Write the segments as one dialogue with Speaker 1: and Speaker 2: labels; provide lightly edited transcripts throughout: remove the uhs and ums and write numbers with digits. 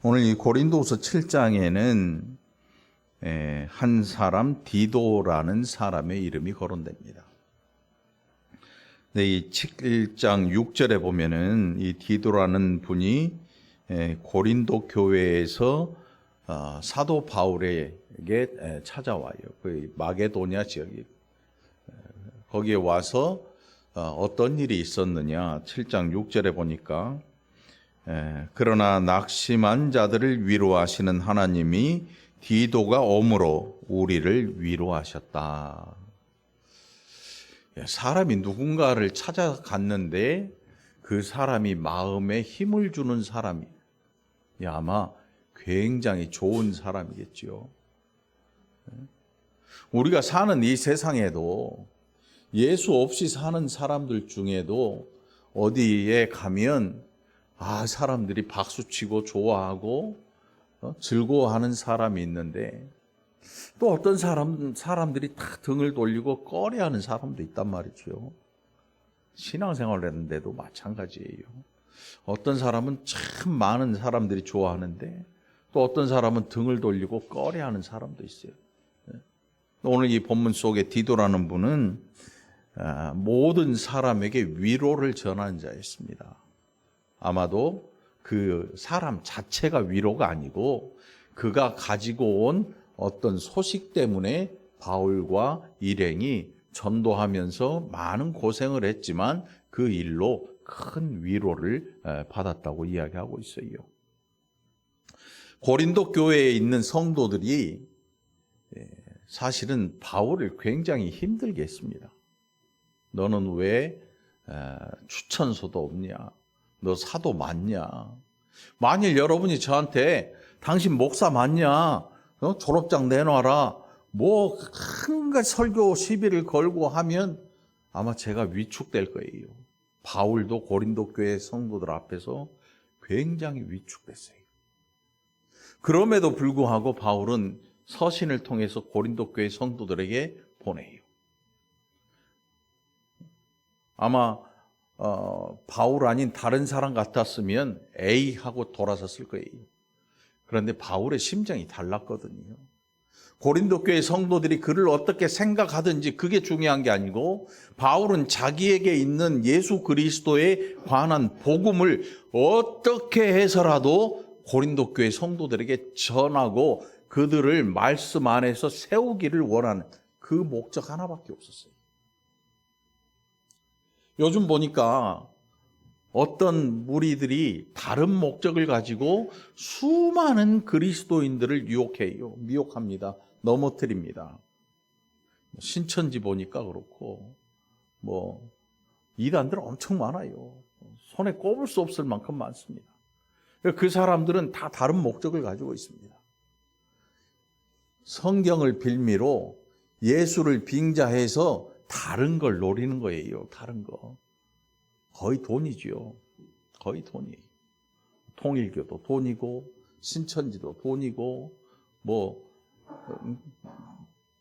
Speaker 1: 오늘 이 고린도후서 7장에는 한 사람 디도라는 사람의 이름이 거론됩니다. 이 7장 6절에 보면은 이 디도라는 분이 고린도 교회에서 사도 바울에게 찾아와요. 그 마게도냐 지역이 거기에 와서 어떤 일이 있었느냐 7장 6절에 보니까 그러나 낙심한 자들을 위로하시는 하나님이 디도가 오므로 우리를 위로하셨다. 사람이 누군가를 찾아갔는데 그 사람이 마음에 힘을 주는 사람이 아마 굉장히 좋은 사람이겠죠. 우리가 사는 이 세상에도 예수 없이 사는 사람들 중에도 어디에 가면 사람들이 박수치고 좋아하고 즐거워하는 사람이 있는데 또 어떤 사람들이 다 등을 돌리고 꺼려하는 사람도 있단 말이죠. 신앙생활을 했는데도 마찬가지예요. 어떤 사람은 참 많은 사람들이 좋아하는데 또 어떤 사람은 등을 돌리고 꺼려하는 사람도 있어요. 오늘 이 본문 속에 디도라는 분은 모든 사람에게 위로를 전하는 자였습니다. 아마도 그 사람 자체가 위로가 아니고 그가 가지고 온 어떤 소식 때문에 바울과 일행이 전도하면서 많은 고생을 했지만 그 일로 큰 위로를 받았다고 이야기하고 있어요. 고린도 교회에 있는 성도들이 사실은 바울을 굉장히 힘들게 했습니다. 너는 왜 추천서도 없냐? 너 사도 맞냐? 만일 여러분이 저한테 당신 목사 맞냐? 졸업장 내놔라. 한가지 설교 시비를 걸고 하면 아마 제가 위축될 거예요. 바울도 고린도 교회 성도들 앞에서 굉장히 위축됐어요. 그럼에도 불구하고 바울은 서신을 통해서 고린도 교회 성도들에게 보내요. 아마 바울 아닌 다른 사람 같았으면 에이 하고 돌아섰을 거예요. 그런데 바울의 심정이 달랐거든요. 고린도 교회 성도들이 그를 어떻게 생각하든지 그게 중요한 게 아니고 바울은 자기에게 있는 예수 그리스도에 관한 복음을 어떻게 해서라도 고린도 교회 성도들에게 전하고 그들을 말씀 안에서 세우기를 원하는 그 목적 하나밖에 없었어요. 요즘 보니까 어떤 무리들이 다른 목적을 가지고 수많은 그리스도인들을 유혹해요. 미혹합니다. 넘어뜨립니다. 신천지 보니까 그렇고 이단들 엄청 많아요. 손에 꼽을 수 없을 만큼 많습니다. 그 사람들은 다 다른 목적을 가지고 있습니다. 성경을 빌미로 예수를 빙자해서 다른 걸 노리는 거예요. 다른 거. 거의 돈이죠. 거의 돈이에요. 통일교도 돈이고 신천지도 돈이고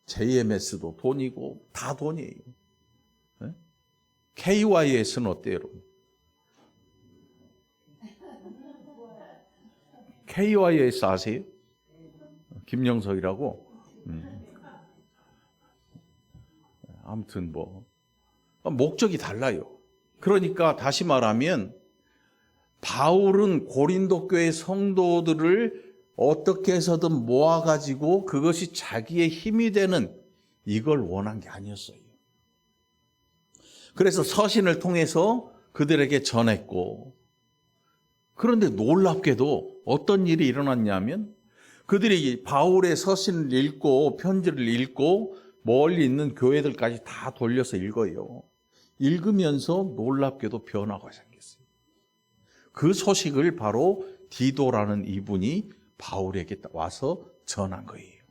Speaker 1: JMS도 돈이고 다 돈이에요. 네? KYS는 어때요, 여러분? KYS 아세요? 김영석이라고. 아무튼 목적이 달라요. 그러니까 다시 말하면 바울은 고린도 교회 성도들을 어떻게 해서든 모아가지고 그것이 자기의 힘이 되는 이걸 원한 게 아니었어요. 그래서 서신을 통해서 그들에게 전했고, 그런데 놀랍게도 어떤 일이 일어났냐면 그들이 바울의 서신을 읽고 편지를 읽고 멀리 있는 교회들까지 다 돌려서 읽어요. 읽으면서 놀랍게도 변화가 생겼어요. 그 소식을 바로 디도라는 이분이 바울에게 와서 전한 거예요.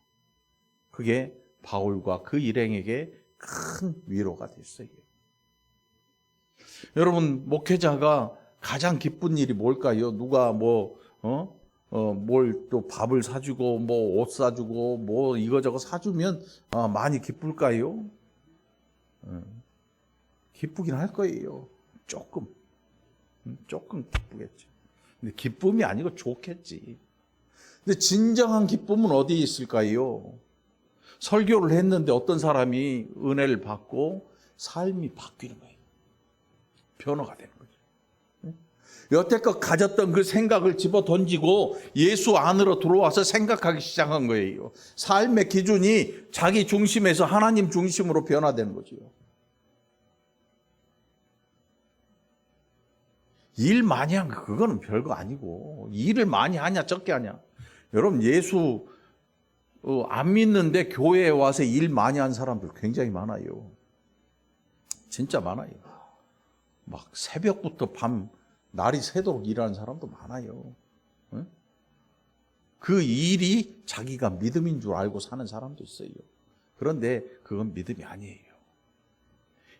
Speaker 1: 그게 바울과 그 일행에게 큰 위로가 됐어요. 여러분, 목회자가 가장 기쁜 일이 뭘까요? 누가 뭘 또 밥을 사주고 옷 사주고 이거저거 사주면 많이 기쁠까요? 기쁘긴 할 거예요. 조금 기쁘겠죠. 근데 기쁨이 아니고 좋겠지. 근데 진정한 기쁨은 어디에 있을까요? 설교를 했는데 어떤 사람이 은혜를 받고 삶이 바뀌는 거예요. 변화가 되는 거죠. 여태껏 가졌던 그 생각을 집어 던지고 예수 안으로 들어와서 생각하기 시작한 거예요. 삶의 기준이 자기 중심에서 하나님 중심으로 변화되는 거죠. 일 많이 한 거 그거는 별거 아니고, 일을 많이 하냐 적게 하냐. 여러분, 예수 안 믿는데 교회에 와서 일 많이 한 사람들 굉장히 많아요. 진짜 많아요. 막 새벽부터 밤 날이 새도록 일하는 사람도 많아요. 응? 그 일이 자기가 믿음인 줄 알고 사는 사람도 있어요. 그런데 그건 믿음이 아니에요.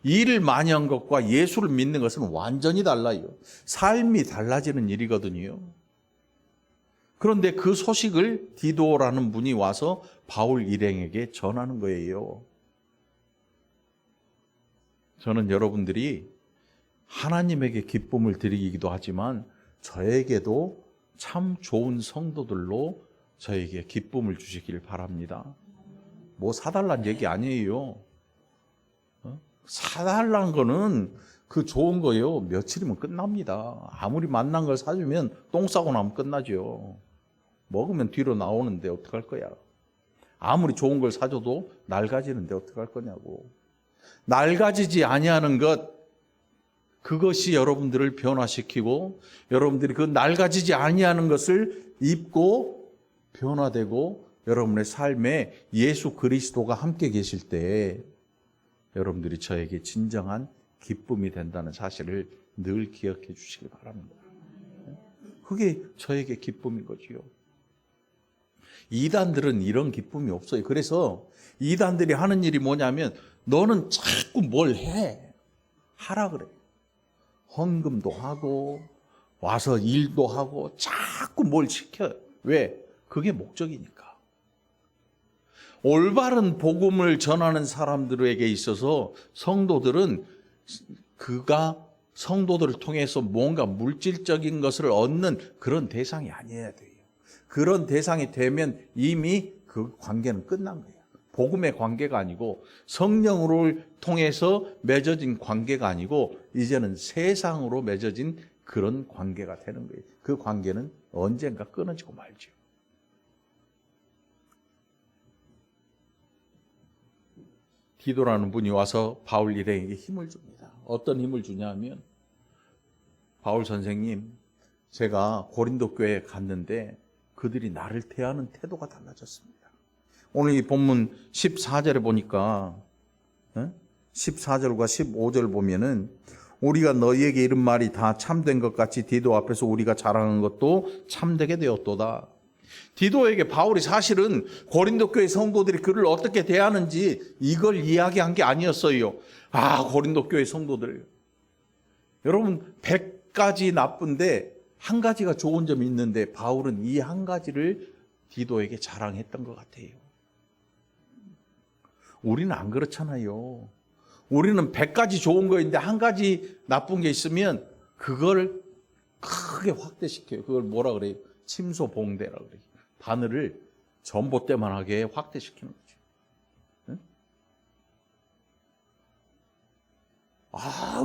Speaker 1: 일을 많이 한 것과 예수를 믿는 것은 완전히 달라요. 삶이 달라지는 일이거든요. 그런데 그 소식을 디도라는 분이 와서 바울 일행에게 전하는 거예요. 저는 여러분들이 하나님에게 기쁨을 드리기도 하지만 저에게도 참 좋은 성도들로 저에게 기쁨을 주시길 바랍니다. 뭐 사달라는 얘기 아니에요. 사달라는 거는 그 좋은 거예요. 며칠이면 끝납니다. 아무리 맛난 걸 사주면 똥 싸고 나면 끝나죠. 먹으면 뒤로 나오는데 어떡할 거야. 아무리 좋은 걸 사줘도 낡아지는데 어떡할 거냐고. 낡아지지 아니하는 것, 그것이 여러분들을 변화시키고 여러분들이 그 낡아지지 아니하는 것을 입고 변화되고 여러분의 삶에 예수 그리스도가 함께 계실 때 여러분들이 저에게 진정한 기쁨이 된다는 사실을 늘 기억해 주시기 바랍니다. 그게 저에게 기쁨인 거지요. 이단들은 이런 기쁨이 없어요. 그래서 이단들이 하는 일이 뭐냐면 너는 자꾸 뭘 해. 하라 그래. 헌금도 하고 와서 일도 하고 자꾸 뭘 시켜요. 왜? 그게 목적이니까. 올바른 복음을 전하는 사람들에게 있어서 성도들은 그가 성도들을 통해서 뭔가 물질적인 것을 얻는 그런 대상이 아니어야 돼요. 그런 대상이 되면 이미 그 관계는 끝난 거예요. 복음의 관계가 아니고 성령을 통해서 맺어진 관계가 아니고 이제는 세상으로 맺어진 그런 관계가 되는 거예요. 그 관계는 언젠가 끊어지고 말죠. 디도라는 분이 와서 바울 일행에게 힘을 줍니다. 어떤 힘을 주냐면 바울 선생님, 제가 고린도 교회에 갔는데 그들이 나를 대하는 태도가 달라졌습니다. 오늘 이 본문 14절에 보니까 14절과 15절 보면은 우리가 너희에게 이른 말이 다 참된 것 같이 디도 앞에서 우리가 자랑한 것도 참되게 되었도다. 디도에게 바울이 사실은 고린도 교회 성도들이 그를 어떻게 대하는지 이걸 이야기한 게 아니었어요. 고린도 교회 성도들. 여러분 100가지 나쁜데 한 가지가 좋은 점이 있는데 바울은 이 한 가지를 디도에게 자랑했던 것 같아요. 우리는 안 그렇잖아요. 우리는 100가지 좋은 거인데 한 가지 나쁜 게 있으면 그걸 크게 확대시켜요. 그걸 뭐라 그래요? 침소봉대라 그래요. 바늘을 전봇대만하게 확대시키는 거죠. 응?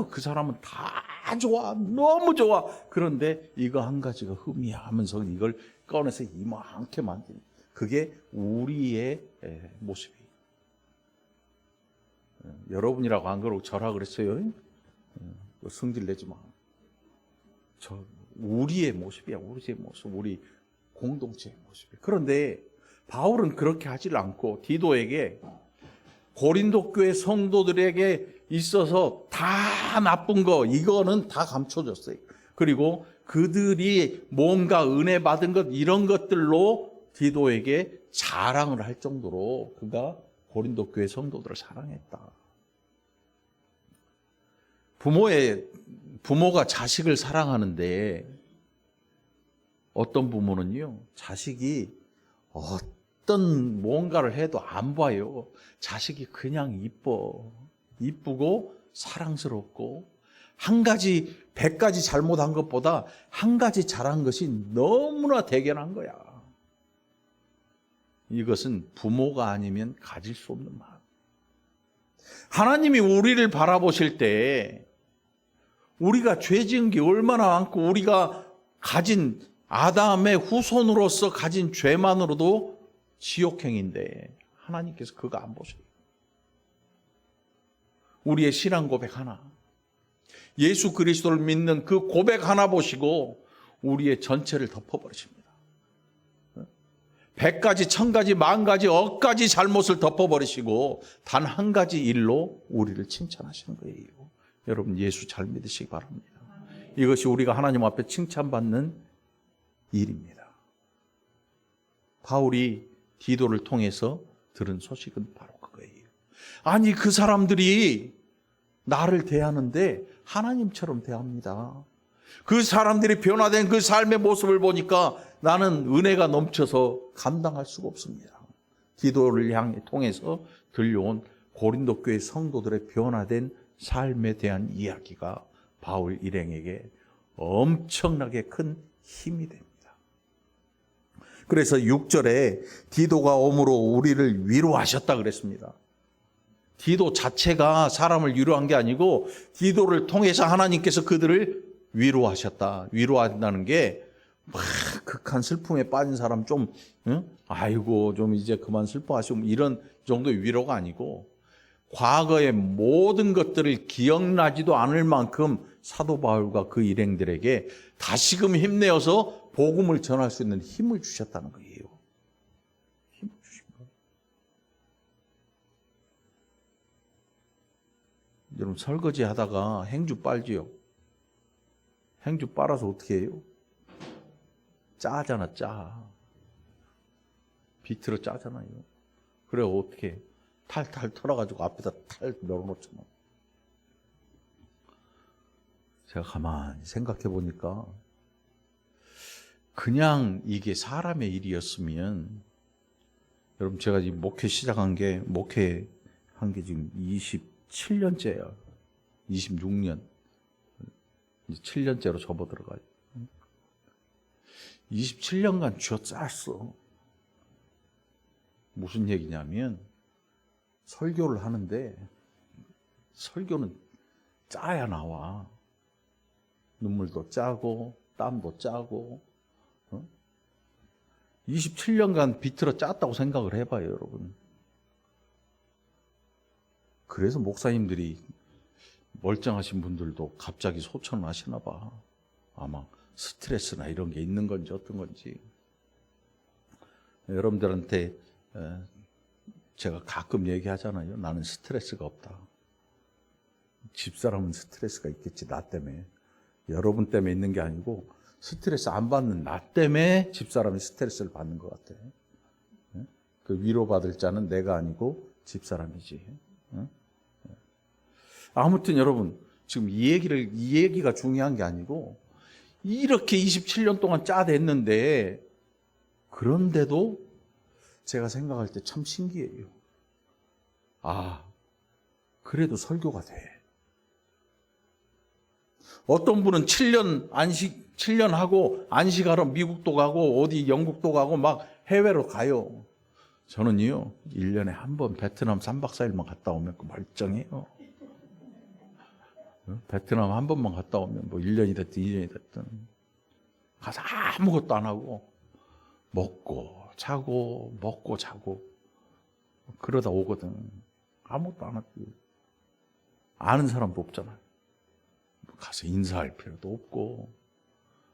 Speaker 1: 그 사람은 다 좋아. 너무 좋아. 그런데 이거 한 가지가 흠이야 하면서 이걸 꺼내서 이만하게 만드는 그게 우리의 모습이에요. 여러분이라고 안 그러고 저라 그랬어요. 성질 내지 마. 우리의 모습이야. 우리의 모습. 우리 공동체의 모습이에요. 그런데 바울은 그렇게 하지를 않고 디도에게 고린도 교회 성도들에게 있어서 다 나쁜 거 이거는 다 감춰줬어요. 그리고 그들이 뭔가 은혜 받은 것 이런 것들로 디도에게 자랑을 할 정도로 그가 고린도 교회 성도들을 사랑했다. 부모가 자식을 사랑하는데 어떤 부모는요, 자식이 어떤 뭔가를 해도 안 봐요. 자식이 그냥 이쁘고 사랑스럽고 한 가지 100가지 잘못한 것보다 한 가지 잘한 것이 너무나 대견한 거야. 이것은 부모가 아니면 가질 수 없는 마음. 하나님이 우리를 바라보실 때 우리가 죄 지은 게 얼마나 많고 우리가 가진 아담의 후손으로서 가진 죄만으로도 지옥행인데 하나님께서 그거 안 보셔요. 우리의 신앙 고백 하나, 예수 그리스도를 믿는 그 고백 하나 보시고 우리의 전체를 덮어버리십니다. 100가지, 1000가지, 10,000가지, 억가지 잘못을 덮어버리시고 단 한 가지 일로 우리를 칭찬하시는 거예요. 여러분 예수 잘 믿으시기 바랍니다. 이것이 우리가 하나님 앞에 칭찬받는 일입니다. 바울이 디도를 통해서 들은 소식은 바로 그거예요. 아니 그 사람들이 나를 대하는데 하나님처럼 대합니다. 그 사람들이 변화된 그 삶의 모습을 보니까 나는 은혜가 넘쳐서 감당할 수가 없습니다. 디도를 향해 통해서 들려온 고린도 교회 성도들의 변화된 삶에 대한 이야기가 바울 일행에게 엄청나게 큰 힘이 됩니다. 그래서 6절에 디도가 오므로 우리를 위로하셨다 그랬습니다. 디도 자체가 사람을 위로한 게 아니고 디도를 통해서 하나님께서 그들을 위로하셨다. 위로한다는 게 막 극한 슬픔에 빠진 사람 좀 아이고 좀 이제 그만 슬퍼하시고 이런 정도의 위로가 아니고 과거의 모든 것들을 기억나지도 않을 만큼 사도 바울과 그 일행들에게 다시금 힘내어서 복음을 전할 수 있는 힘을 주셨다는 거예요. 힘을 주신 거예요. 여러분 설거지 하다가 행주 빨지요. 행주 빨아서 어떻게 해요? 짜잖아, 짜. 비트로 짜잖아요. 그래 어떻게 탈탈 털어가지고 앞에다 탈 넣어놓잖아. 제가 가만히 생각해 보니까 그냥 이게 사람의 일이었으면 여러분 제가 지금 목회한 게 지금 27년째예요. 26년. 이제 7년째로 접어들어가요. 27년간 쥐어짰어. 무슨 얘기냐면 설교를 하는데 설교는 짜야 나와. 눈물도 짜고 땀도 짜고 27년간 비틀어 짰다고 생각을 해봐요, 여러분. 그래서 목사님들이 멀쩡하신 분들도 갑자기 소천을 하시나 봐. 아마 스트레스나 이런 게 있는 건지 어떤 건지. 여러분들한테 제가 가끔 얘기하잖아요. 나는 스트레스가 없다. 집사람은 스트레스가 있겠지, 나 때문에. 여러분 때문에 있는 게 아니고 스트레스 안 받는 나 때문에 집사람이 스트레스를 받는 것 같아. 그 위로받을 자는 내가 아니고 집사람이지. 아무튼 여러분 지금 이 얘기가 중요한 게 아니고 이렇게 27년 동안 짜댔는데 그런데도 제가 생각할 때 참 신기해요. 아, 그래도 설교가 돼. 어떤 분은 7년 하고 안식하러 미국도 가고 어디 영국도 가고 막 해외로 가요. 저는요 1년에 한 번 베트남 3박 4일만 갔다 오면 멀쩡해요. 베트남 한 번만 갔다 오면 뭐 1년이 됐든 2년이 됐든 가서 아무것도 안 하고 먹고 자고 먹고 자고 그러다 오거든. 아무것도 안 하고 아는 사람도 없잖아요. 가서 인사할 필요도 없고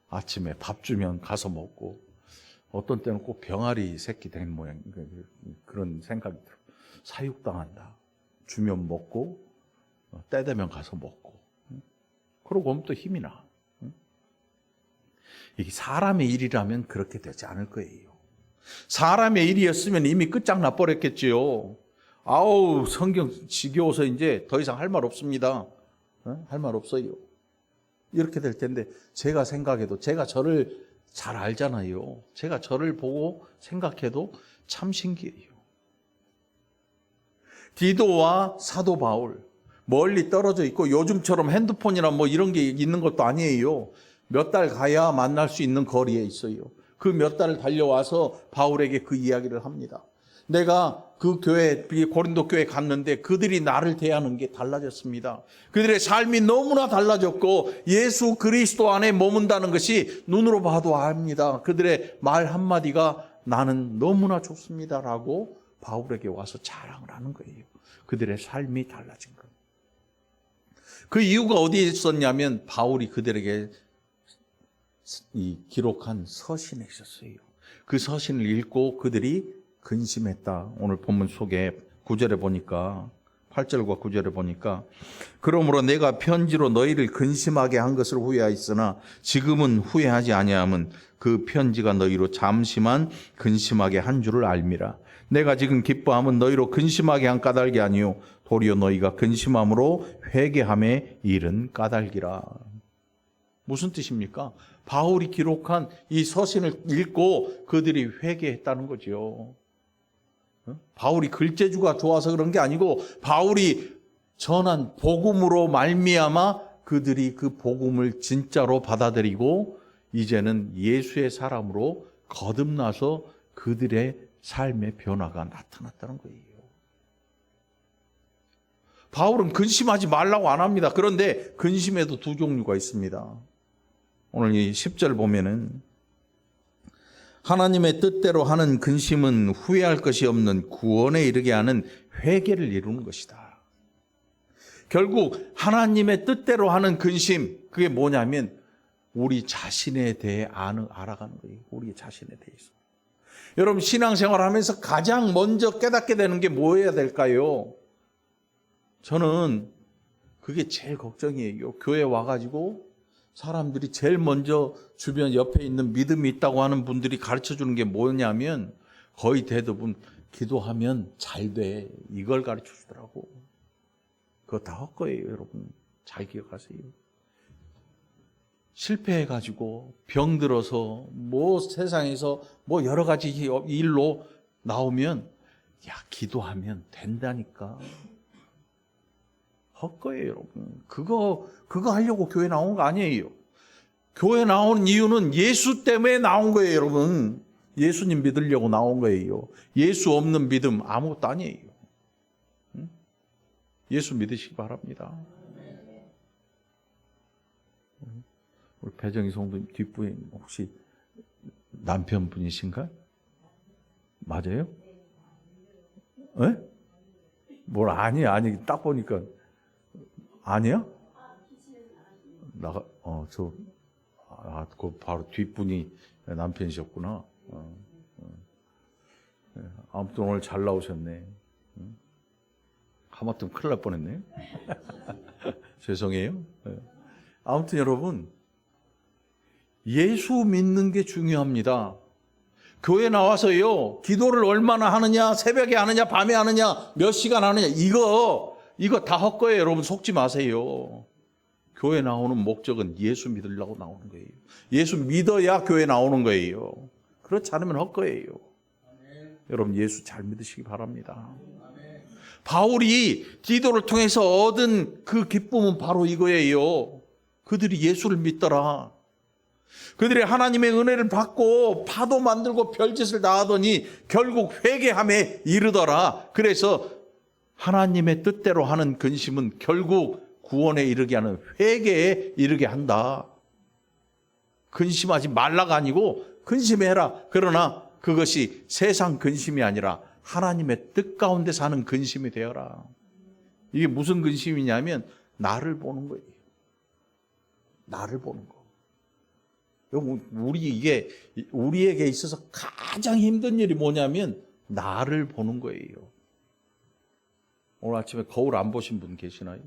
Speaker 1: 아침에 밥 주면 가서 먹고 어떤 때는 꼭 병아리 새끼 된 모양 그런 생각이 들어. 사육당한다. 주면 먹고 때 되면 가서 먹고 그러고 오면 또 힘이 나. 이게 사람의 일이라면 그렇게 되지 않을 거예요. 사람의 일이었으면 이미 끝장나 버렸겠지요. 아우 성경 지겨워서 이제 더 이상 할 말 없습니다. 할 말 없어요. 이렇게 될 텐데 제가 생각해도 제가 저를 잘 알잖아요. 제가 저를 보고 생각해도 참 신기해요. 디도와 사도 바울 멀리 떨어져 있고 요즘처럼 핸드폰이나 뭐 이런 게 있는 것도 아니에요. 몇 달 가야 만날 수 있는 거리에 있어요. 그 몇 달을 달려와서 바울에게 그 이야기를 합니다. 내가 그 교회, 고린도 교회 갔는데 그들이 나를 대하는 게 달라졌습니다. 그들의 삶이 너무나 달라졌고 예수 그리스도 안에 머문다는 것이 눈으로 봐도 압니다. 그들의 말 한마디가 나는 너무나 좋습니다라고 바울에게 와서 자랑을 하는 거예요. 그들의 삶이 달라진 거예요. 그 이유가 어디에 있었냐면 바울이 그들에게 기록한 서신에 있었어요. 그 서신을 읽고 그들이 근심했다. 오늘 본문 속에 9절에 보니까 8절과 9절에 보니까 그러므로 내가 편지로 너희를 근심하게 한 것을 후회하였으나 지금은 후회하지 아니함은 그 편지가 너희로 잠시만 근심하게 한 줄을 알미라. 내가 지금 기뻐함은 너희로 근심하게 한 까닭이 아니요 도리어 너희가 근심함으로 회개함에 이른 까닭이라. 무슨 뜻입니까? 바울이 기록한 이 서신을 읽고 그들이 회개했다는 거죠. 바울이 글재주가 좋아서 그런 게 아니고 바울이 전한 복음으로 말미암아 그들이 그 복음을 진짜로 받아들이고 이제는 예수의 사람으로 거듭나서 그들의 삶의 변화가 나타났다는 거예요. 바울은 근심하지 말라고 안 합니다. 그런데 근심에도 두 종류가 있습니다. 오늘 이 10절 보면은 하나님의 뜻대로 하는 근심은 후회할 것이 없는 구원에 이르게 하는 회개를 이루는 것이다. 결국 하나님의 뜻대로 하는 근심, 그게 뭐냐면 우리 자신에 대해 알아가는 거예요. 우리 자신에 대해서. 여러분 신앙생활 하면서 가장 먼저 깨닫게 되는 게 뭐여야 될까요? 저는 그게 제일 걱정이에요. 교회 와가지고 사람들이 제일 먼저 주변 옆에 있는 믿음이 있다고 하는 분들이 가르쳐주는 게 뭐냐면 거의 대부분 기도하면 잘 돼. 이걸 가르쳐주더라고. 그거 다 헛거예요, 여러분. 잘 기억하세요. 실패해가지고 병들어서 뭐 세상에서 뭐 여러 가지 일로 나오면 야, 기도하면 된다니까. 헛거예요, 여러분. 그거 하려고 교회 나온 거 아니에요. 교회 나오는 이유는 예수 때문에 나온 거예요, 여러분. 예수님 믿으려고 나온 거예요. 예수 없는 믿음 아무것도 아니에요. 예수 믿으시기 바랍니다. 우리 배정희 성도님 뒷부인 혹시 남편분이신가? 맞아요? 네? 뭘 아니 딱 보니까 아니야? 그 바로 뒷분이 남편이셨구나. 아무튼 오늘 잘 나오셨네. 하마터면 큰일 날 뻔했네. 죄송해요. 아무튼 여러분, 예수 믿는 게 중요합니다. 교회 나와서요, 기도를 얼마나 하느냐, 새벽에 하느냐, 밤에 하느냐, 몇 시간 하느냐, 이거 다 헛거예요. 여러분 속지 마세요. 교회 나오는 목적은 예수 믿으려고 나오는 거예요. 예수 믿어야 교회 나오는 거예요. 그렇지 않으면 헛거예요. 여러분 예수 잘 믿으시기 바랍니다. 바울이 디도를 통해서 얻은 그 기쁨은 바로 이거예요. 그들이 예수를 믿더라. 그들이 하나님의 은혜를 받고 파도 만들고 별짓을 다 하더니 결국 회개함에 이르더라. 그래서 하나님의 뜻대로 하는 근심은 결국 구원에 이르게 하는 회개에 이르게 한다. 근심하지 말라가 아니고 근심해라. 그러나 그것이 세상 근심이 아니라 하나님의 뜻 가운데 사는 근심이 되어라. 이게 무슨 근심이냐면 나를 보는 거예요. 나를 보는 거. 우리에게 있어서 가장 힘든 일이 뭐냐면 나를 보는 거예요. 오늘 아침에 거울 안 보신 분 계시나요?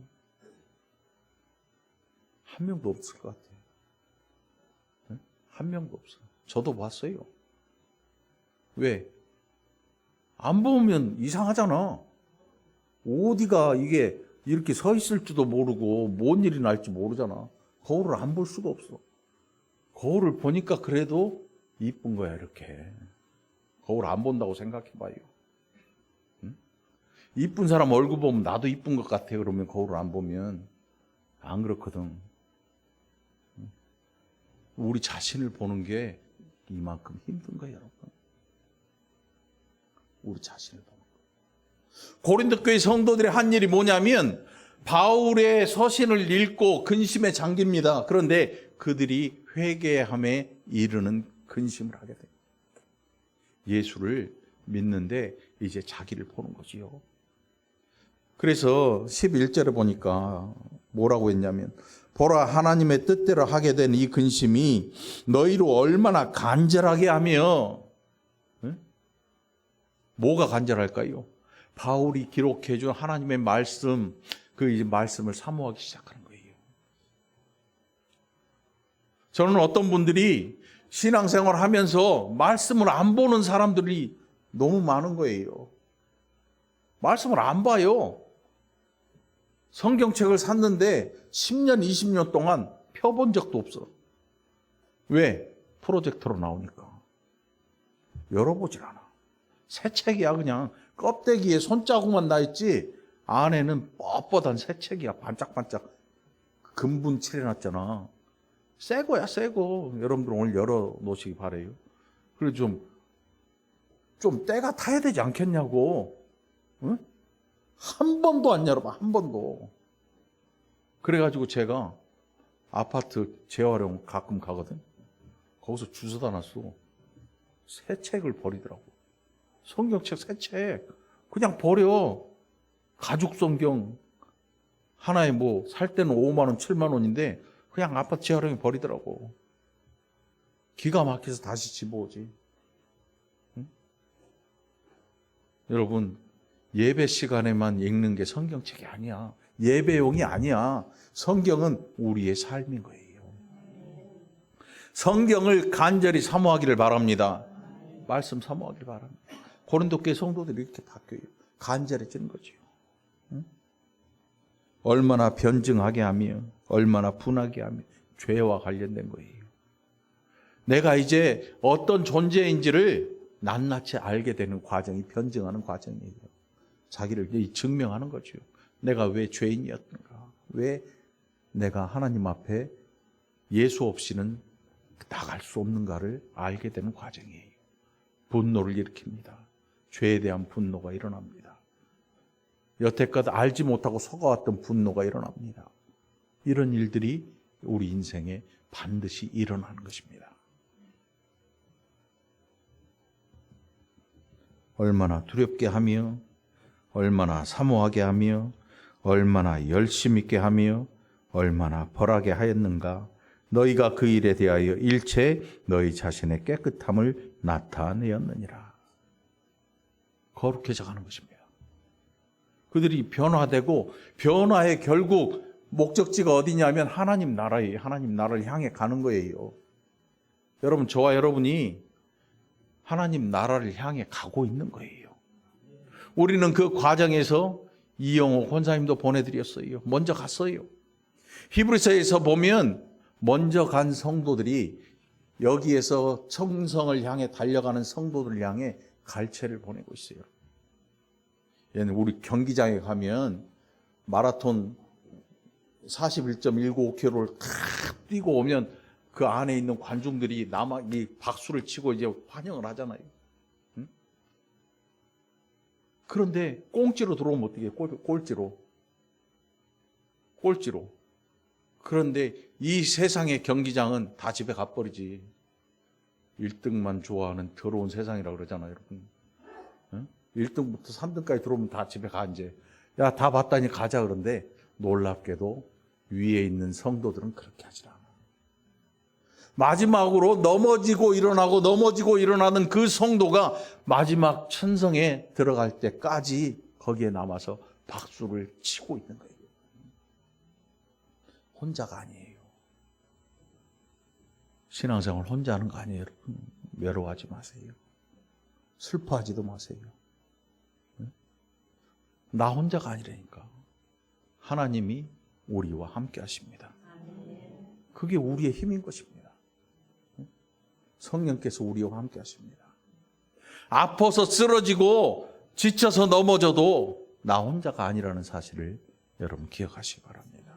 Speaker 1: 한 명도 없을 것 같아요. 한 명도 없어요. 저도 봤어요. 왜? 안 보면 이상하잖아. 어디가 이게 이렇게 서 있을지도 모르고 뭔 일이 날지 모르잖아. 거울을 안 볼 수가 없어. 거울을 보니까 그래도 이쁜 거야, 이렇게. 거울 안 본다고 생각해봐요. 응? 이쁜 사람 얼굴 보면 나도 이쁜 것 같아. 그러면 거울을 안 보면 안 그렇거든. 우리 자신을 보는 게 이만큼 힘든 거예요, 여러분. 우리 자신을 보는 거예요. 고린도 교회 성도들이 한 일이 뭐냐면 바울의 서신을 읽고 근심에 잠깁니다. 그런데 그들이 회개함에 이르는 근심을 하게 돼요. 예수를 믿는데 이제 자기를 보는 거지요. 그래서 11절에 보니까 뭐라고 했냐면 보라, 하나님의 뜻대로 하게 된 이 근심이 너희로 얼마나 간절하게 하며, 뭐가 간절할까요? 바울이 기록해 준 하나님의 말씀, 그 말씀을 사모하기 시작하는 거예요. 저는 어떤 분들이 신앙생활 하면서 말씀을 안 보는 사람들이 너무 많은 거예요. 말씀을 안 봐요. 성경책을 샀는데 10년, 20년 동안 펴본 적도 없어. 왜? 프로젝터로 나오니까. 열어보질 않아. 새 책이야. 그냥 껍데기에 손자국만 나있지 안에는 뻣뻣한 새 책이야. 반짝반짝 금분 칠해놨잖아. 새 거야, 새 거. 여러분들 오늘 열어놓으시기 바래요. 그리고 좀 때가 타야 되지 않겠냐고. 응? 한 번도 안 열어봐. 한 번도. 그래가지고 제가 아파트 재활용 가끔 가거든. 거기서 주워다 놨어. 새 책을 버리더라고. 성경책 새 책. 그냥 버려. 가죽 성경. 하나에 뭐 살 때는 5만 원, 7만 원인데 그냥 아파트 재활용에 버리더라고. 기가 막혀서 다시 집어오지. 응? 여러분, 예배 시간에만 읽는 게 성경책이 아니야. 예배용이 아니야. 성경은 우리의 삶인 거예요. 성경을 간절히 사모하기를 바랍니다. 말씀 사모하기를 바랍니다. 고린도 교회 성도들이 이렇게 바뀌어요. 간절해지는 거죠. 응? 얼마나 변증하게 하며 얼마나 분하게 하며 죄와 관련된 거예요. 내가 이제 어떤 존재인지를 낱낱이 알게 되는 과정이 변증하는 과정이에요. 자기를 증명하는 거죠. 내가 왜 죄인이었던가, 왜 내가 하나님 앞에 예수 없이는 나갈 수 없는가를 알게 되는 과정이에요. 분노를 일으킵니다. 죄에 대한 분노가 일어납니다. 여태껏 알지 못하고 속아왔던 분노가 일어납니다. 이런 일들이 우리 인생에 반드시 일어나는 것입니다. 얼마나 두렵게 하며 얼마나 사모하게 하며 얼마나 열심 있게 하며 얼마나 벌하게 하였는가. 너희가 그 일에 대하여 일체 너희 자신의 깨끗함을 나타내었느니라. 거룩해져 가는 것입니다. 그들이 변화되고 변화의 결국 목적지가 어디냐면 하나님 나라예요. 하나님 나라를 향해 가는 거예요. 여러분, 저와 여러분이 하나님 나라를 향해 가고 있는 거예요. 우리는 그 과정에서 이영호 권사님도 보내드렸어요. 먼저 갔어요. 히브리서에서 보면 먼저 간 성도들이 여기에서 청성을 향해 달려가는 성도들을 향해 갈채를 보내고 있어요. 얘는 우리 경기장에 가면 마라톤 41.195km를 탁 뛰고 오면 그 안에 있는 관중들이 이 박수를 치고 이제 환영을 하잖아요. 응? 그런데 꽁지로 들어오면 어떻게 해요? 꼴찌로. 그런데 이 세상의 경기장은 다 집에 가버리지. 1등만 좋아하는 더러운 세상이라고 그러잖아요, 여러분. 응? 1등부터 3등까지 들어오면 다 집에 가, 이제. 야, 다 봤다니 가자, 그런데 놀랍게도 위에 있는 성도들은 그렇게 하지 않아. 마지막으로 넘어지고 일어나는 그 성도가 마지막 천성에 들어갈 때까지 거기에 남아서 박수를 치고 있는 거예요. 혼자가 아니에요. 신앙생활 혼자 하는 거 아니에요, 여러분. 외로워하지 마세요. 슬퍼하지도 마세요. 나 혼자가 아니라니까. 하나님이 우리와 함께 하십니다. 그게 우리의 힘인 것입니다. 성령께서 우리와 함께 하십니다. 아파서 쓰러지고 지쳐서 넘어져도 나 혼자가 아니라는 사실을 여러분 기억하시기 바랍니다.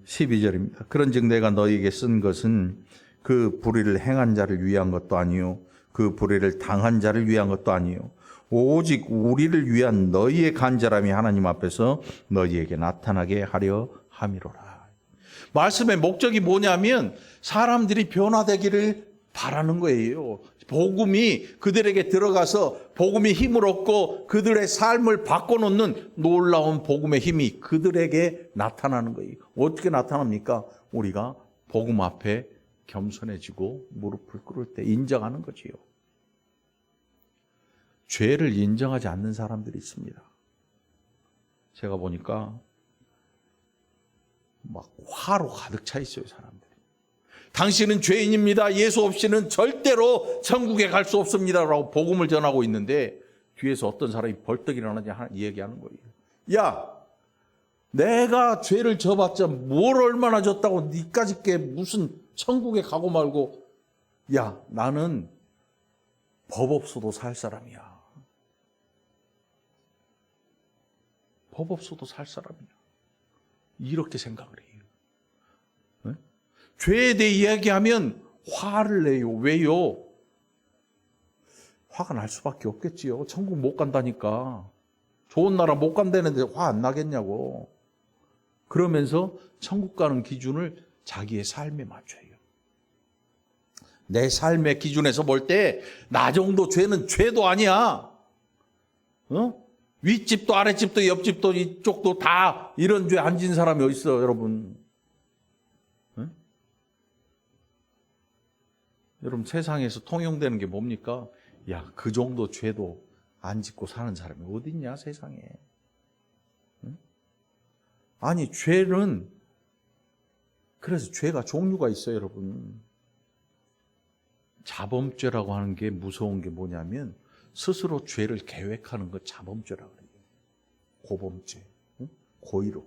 Speaker 1: 12절입니다. 그런즉 내가 너희에게 쓴 것은 그 불의를 행한 자를 위한 것도 아니요 그 불의를 당한 자를 위한 것도 아니요 오직 우리를 위한 너희의 간절함이 하나님 앞에서 너희에게 나타나게 하려 함이로라. 말씀의 목적이 뭐냐면 사람들이 변화되기를 바라는 거예요. 복음이 그들에게 들어가서 복음이 힘을 얻고 그들의 삶을 바꿔놓는 놀라운 복음의 힘이 그들에게 나타나는 거예요. 어떻게 나타납니까? 우리가 복음 앞에 겸손해지고 무릎을 꿇을 때 인정하는 거지요. 죄를 인정하지 않는 사람들이 있습니다. 제가 보니까 막 화로 가득 차 있어요, 사람들이. 당신은 죄인입니다. 예수 없이는 절대로 천국에 갈 수 없습니다라고 복음을 전하고 있는데 뒤에서 어떤 사람이 벌떡 일어나지 얘기하는 거예요. 야, 내가 죄를 져봤자 뭘 얼마나 졌다고 니까짓 게 무슨 천국에 가고 말고. 야, 나는 법 없어도 살 사람이야. 법 없어도 살 사람이야. 이렇게 생각을 해요. 네? 죄에 대해 이야기하면 화를 내요. 왜요? 화가 날 수밖에 없겠지요. 천국 못 간다니까. 좋은 나라 못 간다는데 화 안 나겠냐고. 그러면서 천국 가는 기준을 자기의 삶에 맞춰요. 내 삶의 기준에서 볼 때 나 정도 죄는 죄도 아니야. 윗집도 아랫집도 옆집도 이쪽도 다 이런 죄 안 진 사람이 어디 있어요, 여러분? 여러분 세상에서 통용되는 게 뭡니까? 야, 그 정도 죄도 안 짓고 사는 사람이 어디 있냐, 세상에. 아니, 죄는 그래서 죄가 종류가 있어요, 여러분. 자범죄라고 하는 게 무서운 게 뭐냐면 스스로 죄를 계획하는 것 자범죄라고 그래요. 고범죄, 고의로.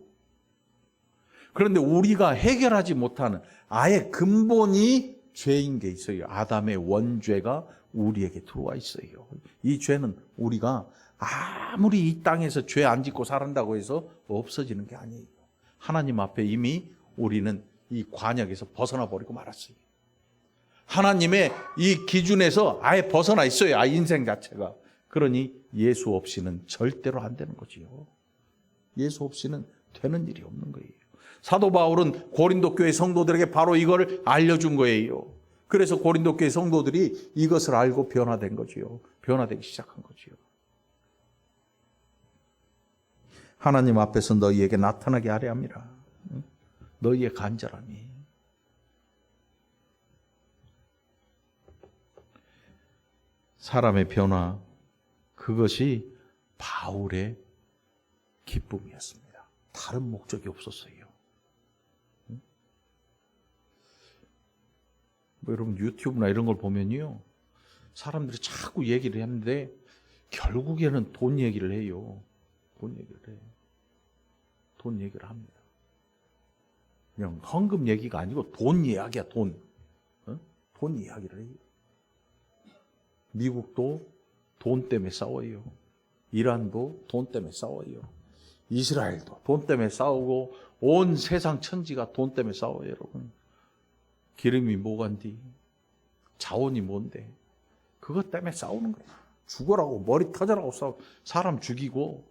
Speaker 1: 그런데 우리가 해결하지 못하는 아예 근본이 죄인 게 있어요. 아담의 원죄가 우리에게 들어와 있어요. 이 죄는 우리가 아무리 이 땅에서 죄 안 짓고 살았다고 해서 없어지는 게 아니에요. 하나님 앞에 이미 우리는 이 관역에서 벗어나 버리고 말았어요. 하나님의 이 기준에서 아예 벗어나 있어요. 인생 자체가. 그러니 예수 없이는 절대로 안 되는 거지요. 예수 없이는 되는 일이 없는 거예요. 사도 바울은 고린도 교회 성도들에게 바로 이걸 알려준 거예요. 그래서 고린도 교회 성도들이 이것을 알고 변화된 거지요. 변화되기 시작한 거지요. 하나님 앞에서 너희에게 나타나게 하려 함이라. 너희의 간절함이. 사람의 변화, 그것이 바울의 기쁨이었습니다. 다른 목적이 없었어요. 뭐 여러분 유튜브나 이런 걸 보면요, 사람들이 자꾸 얘기를 하는데 결국에는 돈 얘기를 해요. 돈 얘기를 해요. 돈 얘기를 합니다. 그냥 헌금 얘기가 아니고 돈 이야기야, 돈. 돈 이야기를 해요. 미국도 돈 때문에 싸워요. 이란도 돈 때문에 싸워요. 이스라엘도 돈 때문에 싸우고 온 세상 천지가 돈 때문에 싸워요, 여러분. 기름이 뭐간디? 자원이 뭔데? 그것 때문에 싸우는 거야. 죽어라고, 머리 터져라고 싸우고, 사람 죽이고,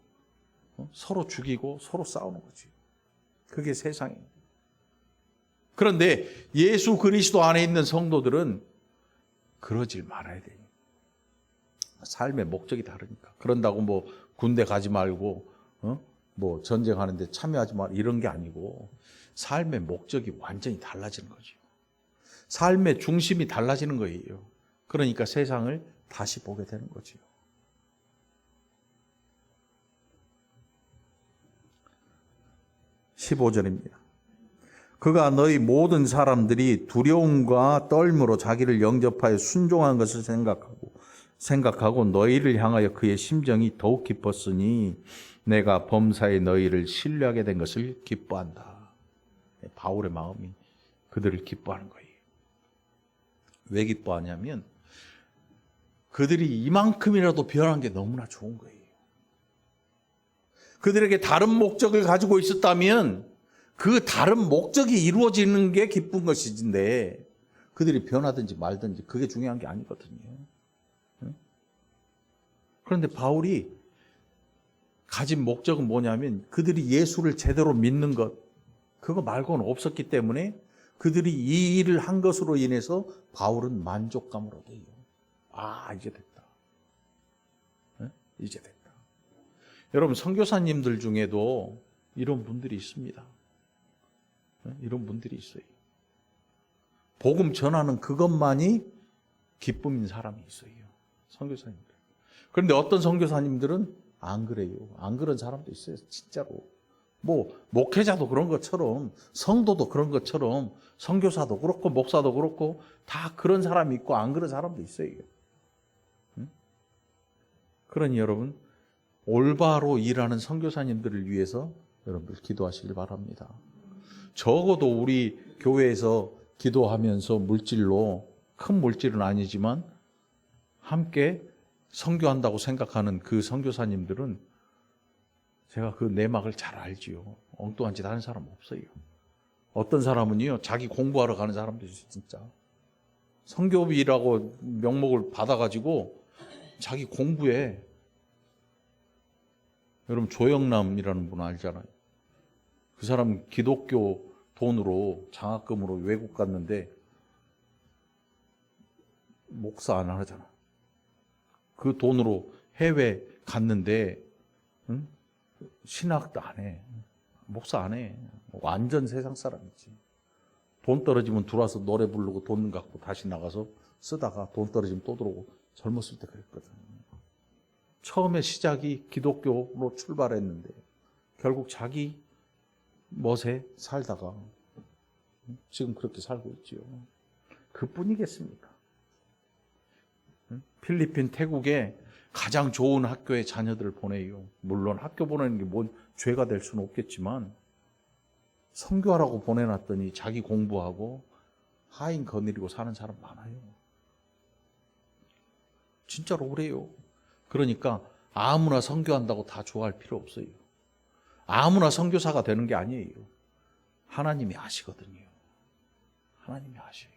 Speaker 1: 서로 죽이고, 서로 싸우는 거지. 그게 세상이에요. 그런데 예수 그리스도 안에 있는 성도들은 그러질 말아야 돼요. 삶의 목적이 다르니까. 그런다고 뭐 군대 가지 말고 뭐 전쟁하는데 참여하지 말 이런 게 아니고 삶의 목적이 완전히 달라지는 거죠. 삶의 중심이 달라지는 거예요. 그러니까 세상을 다시 보게 되는 거죠. (15절입니다) 그가 너희 모든 사람들이 두려움과 떨므로 자기를 영접하여 순종한 것을 생각하고 너희를 향하여 그의 심정이 더욱 깊었으니 내가 범사에 너희를 신뢰하게 된 것을 기뻐한다. 바울의 마음이 그들을 기뻐하는 거예요. 왜 기뻐하냐면 그들이 이만큼이라도 변한 게 너무나 좋은 거예요. 그들에게 다른 목적을 가지고 있었다면 그 다른 목적이 이루어지는 게 기쁜 것인데 그들이 변하든지 말든지 그게 중요한 게 아니거든요. 그런데 바울이 가진 목적은 뭐냐면 그들이 예수를 제대로 믿는 것, 그거 말고는 없었기 때문에 그들이 이 일을 한 것으로 인해서 바울은 만족감을 얻어요. 아, 이제 됐다. 이제 됐다. 여러분, 선교사님들 중에도 이런 분들이 있습니다. 이런 분들이 있어요. 복음 전하는 그것만이 기쁨인 사람이 있어요. 선교사님들. 그런데 어떤 선교사님들은 안 그래요. 안 그런 사람도 있어요. 진짜로. 뭐 목회자도 그런 것처럼 성도도 그런 것처럼 선교사도 그렇고 목사도 그렇고 다 그런 사람이 있고 안 그런 사람도 있어요. 그러니 여러분, 올바로 일하는 선교사님들을 위해서 여러분들 기도하시길 바랍니다. 적어도 우리 교회에서 기도하면서 물질로, 큰 물질은 아니지만 함께 선교한다고 생각하는 그 선교사님들은 제가 그 내막을 잘 알지요. 엉뚱한 짓 하는 사람 없어요. 어떤 사람은요, 자기 공부하러 가는 사람도 있어요, 진짜. 선교비라고 명목을 받아가지고 자기 공부에, 여러분 조영남이라는 분 알잖아요. 그 사람 기독교 돈으로 장학금으로 외국 갔는데 목사 안 하잖아. 그 돈으로 해외 갔는데 신학도 안 해. 목사 안 해. 완전 세상 사람이지. 돈 떨어지면 들어와서 노래 부르고 돈 갖고 다시 나가서 쓰다가 돈 떨어지면 또 들어오고 젊었을 때 그랬거든. 처음에 시작이 기독교로 출발했는데 결국 자기 멋에 살다가 지금 그렇게 살고 있지요. 그뿐이겠습니까? 필리핀, 태국에 가장 좋은 학교에 자녀들을 보내요. 물론 학교 보내는 게 뭔 죄가 될 수는 없겠지만 선교하라고 보내놨더니 자기 공부하고 하인 거느리고 사는 사람 많아요. 진짜로 그래요. 그러니까 아무나 선교한다고 다 좋아할 필요 없어요. 아무나 선교사가 되는 게 아니에요. 하나님이 아시거든요. 하나님이 아셔요.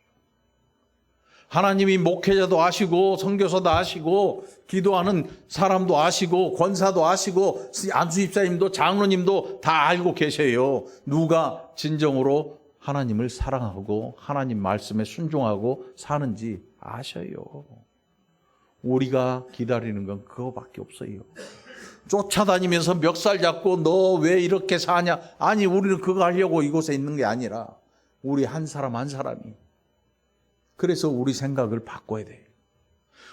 Speaker 1: 하나님이 목회자도 아시고 선교사도 아시고 기도하는 사람도 아시고 권사도 아시고 안수집사님도 장로님도 다 알고 계셔요. 누가 진정으로 하나님을 사랑하고 하나님 말씀에 순종하고 사는지 아셔요. 우리가 기다리는 건 그거밖에 없어요. 쫓아다니면서 멱살 잡고 너 왜 이렇게 사냐? 아니, 우리는 그거 하려고 이곳에 있는 게 아니라 우리 한 사람 한 사람이, 그래서 우리 생각을 바꿔야 돼.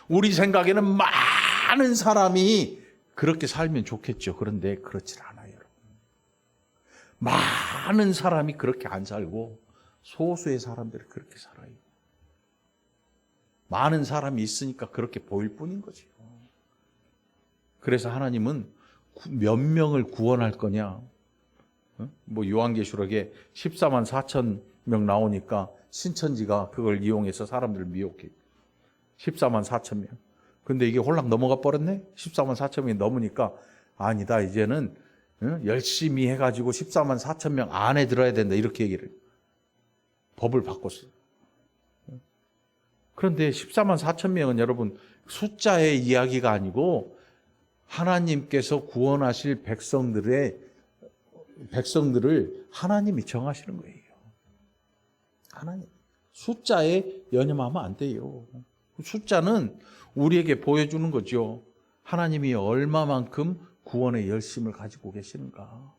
Speaker 1: 우리 생각에는 많은 사람이 그렇게 살면 좋겠죠. 그런데 그렇지 않아요, 여러분. 많은 사람이 그렇게 안 살고 소수의 사람들이 그렇게 살아요. 많은 사람이 있으니까 그렇게 보일 뿐인 거죠. 그래서 하나님은 몇 명을 구원할 거냐? 뭐 요한계시록에 14만 4천 명 나오니까 신천지가 그걸 이용해서 사람들을 미혹해. 14만 4천 명. 근데 이게 홀랑 넘어가 버렸네? 14만 4천 명이 넘으니까 아니다, 이제는 열심히 해가지고 14만 4천 명 안에 들어야 된다, 이렇게 얘기를. 법을 바꿨어요. 그런데 14만 4천 명은 여러분 숫자의 이야기가 아니고 하나님께서 구원하실 백성들을 하나님이 정하시는 거예요. 하나님. 숫자에 연연하면 안 돼요. 숫자는 우리에게 보여주는 거죠. 하나님이 얼마만큼 구원의 열심을 가지고 계시는가.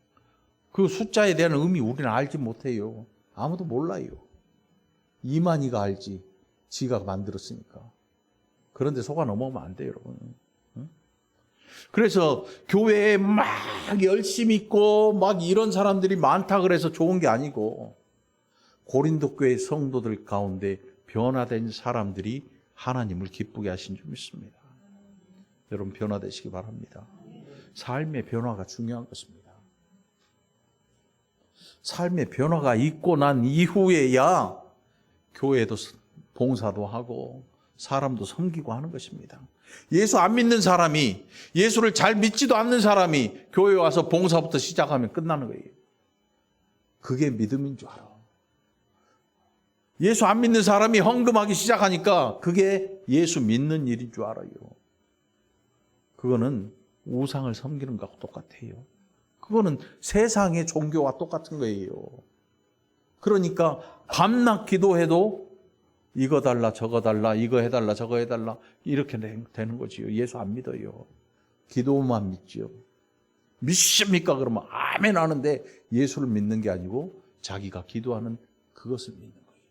Speaker 1: 그 숫자에 대한 의미 우리는 알지 못해요. 아무도 몰라요. 이만희가 알지. 지가 만들었으니까. 그런데 속아 넘어가면 안 돼요, 여러분. 그래서 교회에 막 열심히 있고 막 이런 사람들이 많다 그래서 좋은 게 아니고, 고린도 교회 성도들 가운데 변화된 사람들이 하나님을 기쁘게 하신 줄 믿습니다. 여러분, 변화되시기 바랍니다. 삶의 변화가 중요한 것입니다. 삶의 변화가 있고 난 이후에야 교회도 봉사도 하고 사람도 섬기고 하는 것입니다. 예수 안 믿는 사람이, 예수를 잘 믿지도 않는 사람이 교회에 와서 봉사부터 시작하면 끝나는 거예요. 그게 믿음인 줄 알아. 예수 안 믿는 사람이 헌금하기 시작하니까 그게 예수 믿는 일인 줄 알아요. 그거는 우상을 섬기는 것과 똑같아요. 그거는 세상의 종교와 똑같은 거예요. 그러니까 밤낮 기도해도 이거 달라 저거 달라 이거 해달라 저거 해달라 이렇게 되는 거지요. 예수 안 믿어요. 기도만 믿지요. 믿습니까? 그러면 아멘 하는데 예수를 믿는 게 아니고 자기가 기도하는 그것을 믿는 거예요.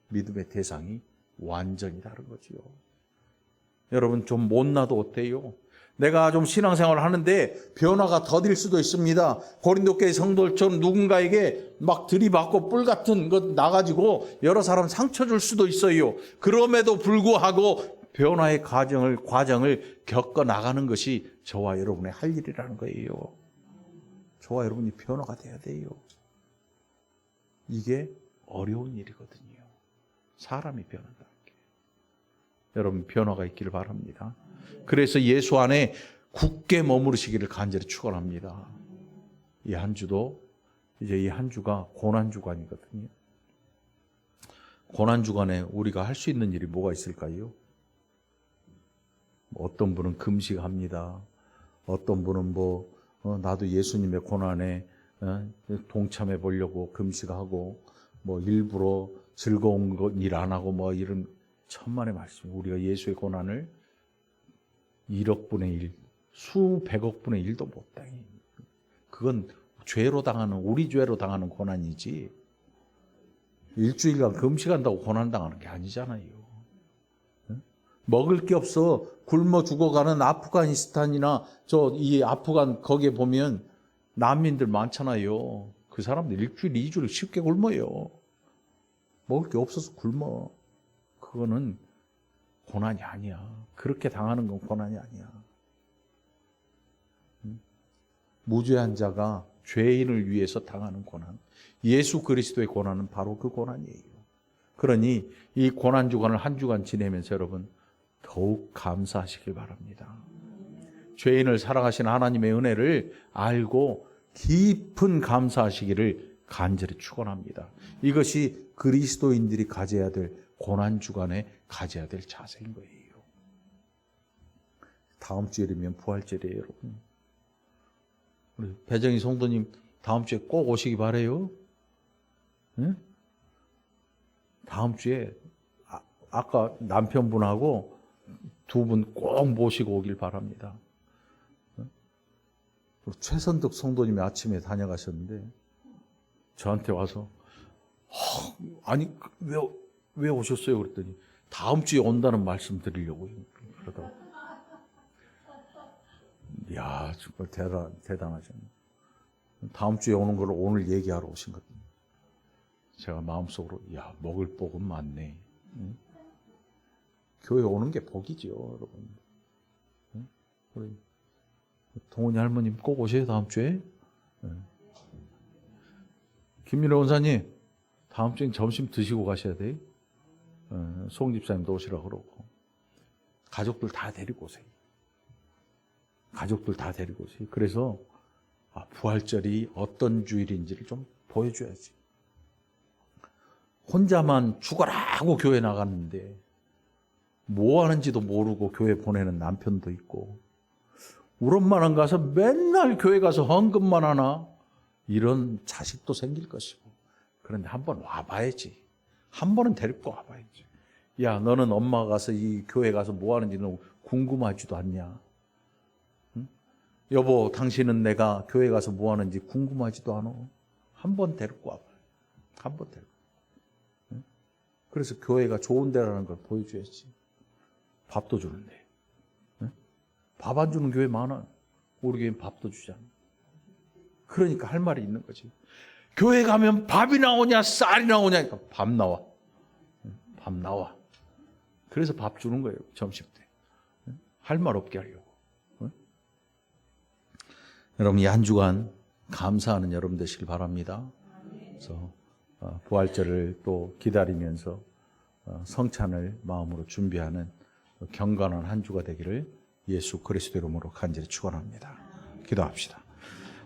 Speaker 1: 믿음의 대상이 완전히 다른 거지요. 여러분 좀 못나도 어때요? 내가 좀 신앙생활을 하는데 변화가 더딜 수도 있습니다. 고린도교회 성도들처럼 누군가에게 막 들이받고 뿔 같은 것 나가지고 여러 사람 상처 줄 수도 있어요. 그럼에도 불구하고 변화의 과정을 겪어 나가는 것이 저와 여러분의 할 일이라는 거예요. 저와 여러분이 변화가 돼야 돼요. 이게 어려운 일이거든요. 사람이 변화가. 여러분 변화가 있기를 바랍니다. 그래서 예수 안에 굳게 머무르시기를 간절히 축원합니다. 이 한 주도 이제 이 한 주가 고난 주간이거든요. 고난 주간에 우리가 할 수 있는 일이 뭐가 있을까요? 어떤 분은 금식합니다. 어떤 분은 나도 예수님의 고난에 동참해 보려고 금식하고 일부러 즐거운 일 안 하고 이런 천만의 말씀. 우리가 예수의 고난을 1억 분의 1, 수백억 분의 1도 못 당해. 그건 죄로 당하는, 우리 죄로 당하는 고난이지 일주일간 금식한다고 고난당하는 게 아니잖아요. 먹을 게 없어 굶어 죽어가는 아프가니스탄이나 이 아프간 거기에 보면 난민들 많잖아요. 그 사람들 일주일, 2주를 쉽게 굶어요. 먹을 게 없어서 굶어. 그거는 고난이 아니야. 그렇게 당하는 건 고난이 아니야. 무죄한 자가 죄인을 위해서 당하는 고난. 예수 그리스도의 고난은 바로 그 고난이에요. 그러니 이 고난 주간을 한 주간 지내면서 여러분 더욱 감사하시길 바랍니다. 죄인을 사랑하시는 하나님의 은혜를 알고 깊은 감사하시기를 간절히 축원합니다. 이것이 그리스도인들이 가져야 될 고난 주간에 가져야 될 자세인 거예요. 다음 주일이면 부활절이에요, 여러분. 우리 배정희 성도님 다음 주에 꼭 오시기 바래요. 네? 다음 주에 아까 남편분하고 두 분 꼭 모시고 오길 바랍니다. 최선덕 성도님이 아침에 다녀가셨는데 저한테 와서 아니 왜 오셨어요? 그랬더니 다음 주에 온다는 말씀 드리려고 그러다가 이야 정말 대단하셨네. 다음 주에 오는 걸 오늘 얘기하러 오신 것 같아요. 제가 마음속으로 먹을 복은 많네. 응? 교회 오는 게 복이죠, 여러분. 응? 우리 동훈이 할머님 꼭 오세요, 다음 주에. 응. 김민호 원사님 다음 주엔 점심 드시고 가셔야 돼요. 송 집사님도 오시라고 그러고 가족들 다 데리고 오세요. 가족들 다 데리고 오세요. 그래서 부활절이 어떤 주일인지를 좀 보여줘야지. 혼자만 죽어라고 교회 나갔는데 뭐 하는지도 모르고 교회 보내는 남편도 있고 우리 엄마는 가서 맨날 교회 가서 헌금만 하나 이런 자식도 생길 것이고 그런데 한번 와봐야지. 한 번은 데리고 와봐야지. 야 너는 엄마가 가서 이 교회 가서 뭐 하는지 너 궁금하지도 않냐. 응? 여보 당신은 내가 교회 가서 뭐 하는지 궁금하지도 않아. 한번 데리고 와봐. 한번 데리고. 응? 그래서 교회가 좋은 데라는 걸 보여줘야지. 밥도 주는데. 응? 밥 안 주는 교회 많아. 우리 교회는 밥도 주잖아. 그러니까 할 말이 있는 거지. 교회 가면 밥이 나오냐 쌀이 나오냐 그러니까 밥 나와. 밥 나와. 그래서 밥 주는 거예요. 점심 때. 할 말 없게 하려고. 여러분 이 한 주간 감사하는 여러분 되시길 바랍니다. 그래서 부활절을 또 기다리면서 성찬을 마음으로 준비하는 경건한 한 주가 되기를 예수 그리스도 이름으로 간절히 축원합니다. 기도합시다.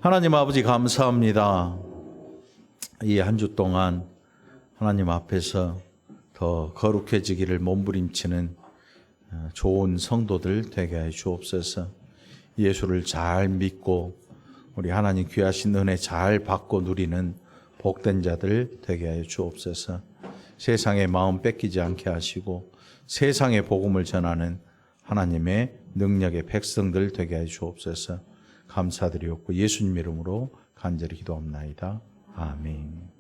Speaker 1: 하나님 아버지 감사합니다. 이 한 주 동안 하나님 앞에서 더 거룩해지기를 몸부림치는 좋은 성도들 되게 하여 주옵소서. 예수를 잘 믿고 우리 하나님 귀하신 은혜 잘 받고 누리는 복된 자들 되게 하여 주옵소서. 세상의 마음 뺏기지 않게 하시고 세상의 복음을 전하는 하나님의 능력의 백성들 되게 하여 주옵소서. 감사드리옵고 예수님 이름으로 간절히 기도합나이다. 아멘.